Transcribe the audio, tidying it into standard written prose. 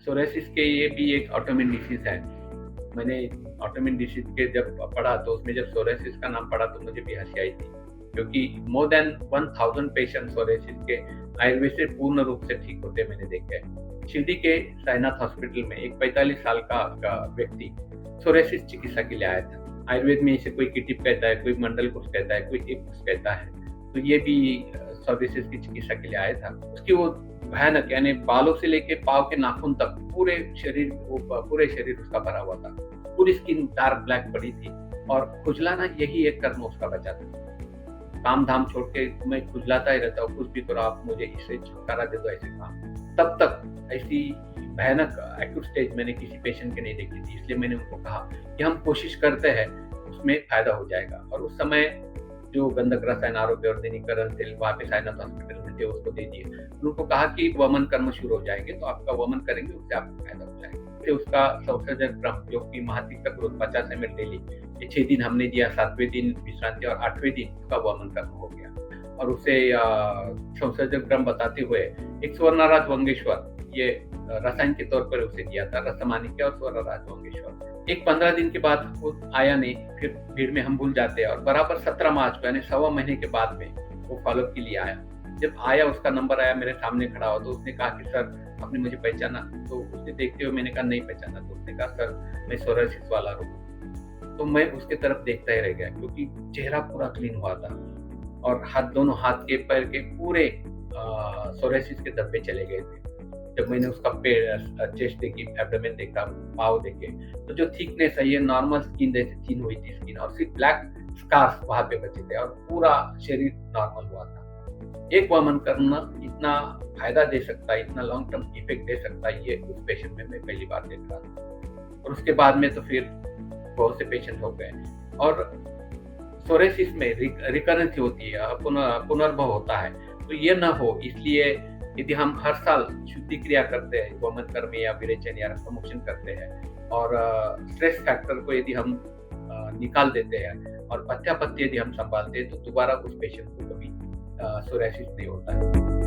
Psoriasis के ये भी एक ऑटोइम्यून डिसीज़ है। मैंने ऑटोइम्यून डिसीज़ के जब पढ़ा तो उसमें जब सोरेसिस का नाम पढ़ा तो मुझे भी हँसी आई थी। क्योंकि मोर देन 1000 पेशेंट सोरेसिस के आयुर्वेद से पूर्ण रूप से ठीक होते मैंने देखे हैं। शिरडी के साईनाथ हॉस्पिटल में एक 45 साल का व्यक्ति सोरेसिस चिकित्सा के लिए आया था। आयुर्वेद में इसे कोई किटिप कहता है, कोई मंडलकुश कहता है, कोई इप्स कहता है। तो ये भी सोरेसिस की चिकित्सा के लिए आया था। उसकी वो भयानक यानी बालों से लेके पाँव के नाखून तक पूरे शरीर उसका भरा हुआ था। पूरी स्किन डार्क ब्लैक पड़ी थी और खुजलाना यही एक कर्म उसका बचा था। काम-धाम छोड़ के मैं खुजलाता ही रहता हूँ, कुछ भी करो आप मुझे इससे छुटकारा दे दो ऐसे कहा। तब तक ऐसी भयानक एक्यूट स्टेज मैंने किसी पेशेंट की नहीं देखी थी। इसलिए मैंने उनको कहा कि हम कोशिश करते हैं, उसमें फ़ायदा हो जाएगा। और उस समय जो गंधक रसायन आरोग्य और दैनिकरण थे, वहाँ पे साईनाथ हॉस्पिटल में थे, उसको दे दिए। उनको कहा कि वमन कर्म शुरू हो जाएँगे, तो आपका वमन करेंगे, उससे आपको फ़ायदा हो जाएगा। फिर उसका संसर्जन क्रम जो कि महातिक रोज़ 50 एमएल डेली, ये 6 दिन हमने दिया, 7वें दिन विश्रांति और 8वें दिन उसका वमन कर्म हो गया। और उसे संसर्जन क्रम बताते हुए एक स्वर्णराज वंगेश्वर ये रसायन के तौर पर उसे दिया था, रसमानिक्य और स्वर्णराज वंगेश्वर। एक 15 दिन के बाद वो आया नहीं, फिर भीड़ में हम भूल जाते हैं और बराबर 17 मार्च को यानी सवा महीने के बाद में वो फ़ॉलो-अप के लिए आया। जब आया उसका नंबर आया, मेरे सामने खड़ा हुआ तो उसने कहा कि सर आपने मुझे पहचाना? तो उसने देखते हुए मैंने कहा नहीं पहचाना। तो उसने कहा सर मैं सोरायसिस वाला हूँ। तो मैं उसके तरफ देखता ही रह गया क्योंकि चेहरा पूरा क्लीन हुआ था और दोनों हाथ के पैर के पूरे सोरायसिस के धब्बे चले गए थे। जब मैंने उसका चेस्ट देखी, एब्डोमेन देखा, पाँव देखे, तो जो थिकनेस है ये नॉर्मल स्किन जैसे थिन हुई थी स्किन और सिर्फ ब्लैक स्कार्स वहाँ पे बचे थे और पूरा शरीर नॉर्मल हुआ था। एक वमन करना इतना फ़ायदा दे सकता है, इतना लॉन्ग टर्म इफ़ेक्ट दे सकता है, ये उस पेशेंट में मैं पहली बार देख रहा था। और उसके बाद में तो फिर बहुत से पेशेंट हो गए और सोरेसिस में रिकरेंस होती है, पुनर्भव होता है। तो ये ना हो इसलिए यदि हम हर साल शुद्धि क्रिया करते हैं, वमन कर्म या विरेचन या रक्तमोक्षण करते हैं और स्ट्रेस फैक्टर को यदि हम निकाल देते हैं और पथ्य-पथ्य यदि हम संभालते हैं तो दोबारा उस पेशेंट को कभी सोरायसिस नहीं होता है।